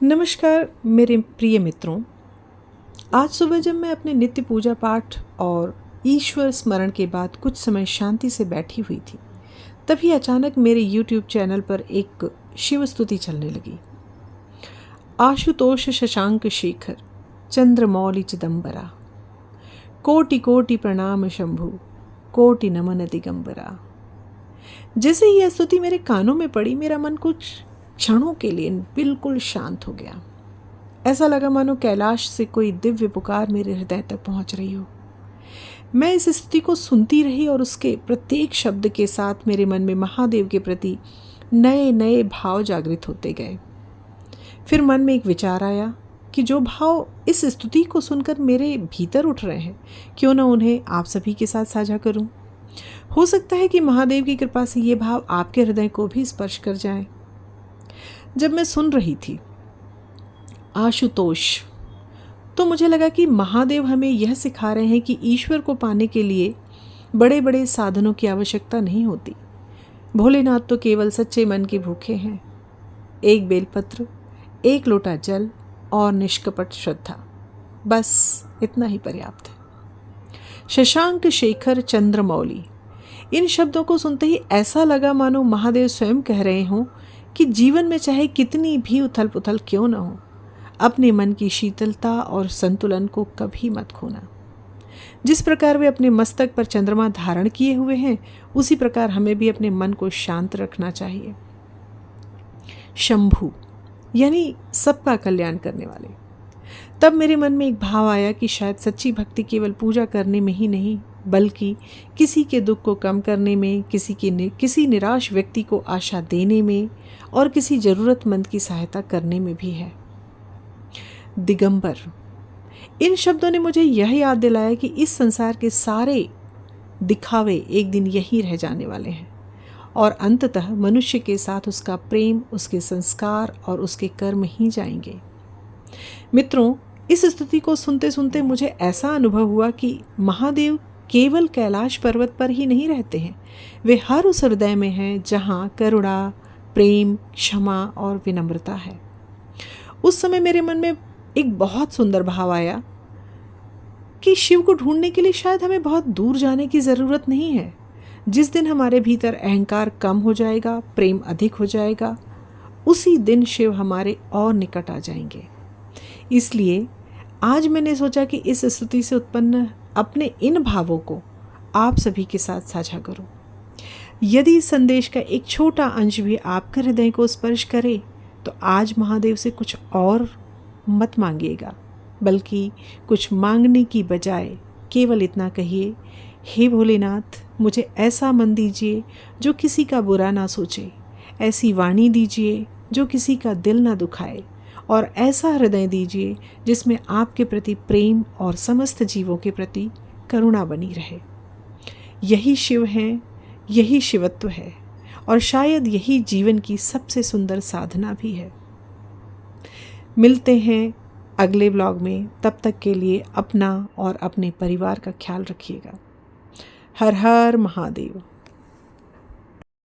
नमस्कार मेरे प्रिय मित्रों। आज सुबह जब मैं अपने नित्य पूजा पाठ और ईश्वर स्मरण के बाद कुछ समय शांति से बैठी हुई थी, तभी अचानक मेरे YouTube चैनल पर एक शिव स्तुति चलने लगी। आशुतोष शशांक शेखर चंद्रमौलि चिदंबरा, कोटि कोटि प्रणाम शंभु, कोटि नमन दिगंबरा। जैसे ही यह स्तुति मेरे कानों में पड़ी, मेरा मन कुछ क्षणों के लिए बिल्कुल शांत हो गया। ऐसा लगा मानो कैलाश से कोई दिव्य पुकार मेरे हृदय तक पहुंच रही हो। मैं इस स्तुति को सुनती रही और उसके प्रत्येक शब्द के साथ मेरे मन में महादेव के प्रति नए नए भाव जागृत होते गए। फिर मन में एक विचार आया कि जो भाव इस स्तुति को सुनकर मेरे भीतर उठ रहे हैं, क्यों न उन्हें आप सभी के साथ साझा करूं। हो सकता है कि महादेव की कृपा से ये भाव आपके हृदय को भी स्पर्श कर जाए। जब मैं सुन रही थी आशुतोष, तो मुझे लगा कि महादेव हमें यह सिखा रहे हैं कि ईश्वर को पाने के लिए बड़े बड़े साधनों की आवश्यकता नहीं होती। भोलेनाथ तो केवल सच्चे मन के भूखे हैं। एक बेलपत्र, एक लोटा जल और निष्कपट श्रद्धा, बस इतना ही पर्याप्त है। शशांक शेखर चंद्रमौलि, इन शब्दों को सुनते ही ऐसा लगा मानो महादेव स्वयं कह रहे हों कि जीवन में चाहे कितनी भी उथल पुथल क्यों न हो, अपने मन की शीतलता और संतुलन को कभी मत खोना। जिस प्रकार वे अपने मस्तक पर चंद्रमा धारण किए हुए हैं, उसी प्रकार हमें भी अपने मन को शांत रखना चाहिए। शंभु यानी सबका कल्याण करने वाले। तब मेरे मन में एक भाव आया कि शायद सच्ची भक्ति केवल पूजा करने में ही नहीं, बल्कि किसी के दुख को कम करने में, किसी निराश व्यक्ति को आशा देने में और किसी ज़रूरतमंद की सहायता करने में भी है। दिगंबर, इन शब्दों ने मुझे यह याद दिलाया कि इस संसार के सारे दिखावे एक दिन यहीं रह जाने वाले हैं और अंततः मनुष्य के साथ उसका प्रेम, उसके संस्कार और उसके कर्म ही जाएंगे। मित्रों, इस स्तुति को सुनते सुनते मुझे ऐसा अनुभव हुआ कि महादेव केवल कैलाश पर्वत पर ही नहीं रहते हैं, वे हर उस हृदय में हैं जहाँ करुणा, प्रेम, क्षमा और विनम्रता है। उस समय मेरे मन में एक बहुत सुंदर भाव आया कि शिव को ढूंढने के लिए शायद हमें बहुत दूर जाने की ज़रूरत नहीं है। जिस दिन हमारे भीतर अहंकार कम हो जाएगा, प्रेम अधिक हो जाएगा, उसी दिन शिव हमारे और निकट आ जाएंगे। इसलिए आज मैंने सोचा कि इस स्तुति से उत्पन्न अपने इन भावों को आप सभी के साथ साझा करूं। यदि इस संदेश का एक छोटा अंश भी आपके हृदय को स्पर्श करे, तो आज महादेव से कुछ और मत मांगिएगा, बल्कि कुछ मांगने की बजाय केवल इतना कहिए, हे भोलेनाथ, मुझे ऐसा मन दीजिए जो किसी का बुरा ना सोचे, ऐसी वाणी दीजिए जो किसी का दिल ना दुखाए, और ऐसा हृदय दीजिए जिसमें आपके प्रति प्रेम और समस्त जीवों के प्रति करुणा बनी रहे। यही शिव हैं, यही शिवत्व है और शायद यही जीवन की सबसे सुंदर साधना भी है। मिलते हैं अगले ब्लॉग में। तब तक के लिए अपना और अपने परिवार का ख्याल रखिएगा। हर हर महादेव।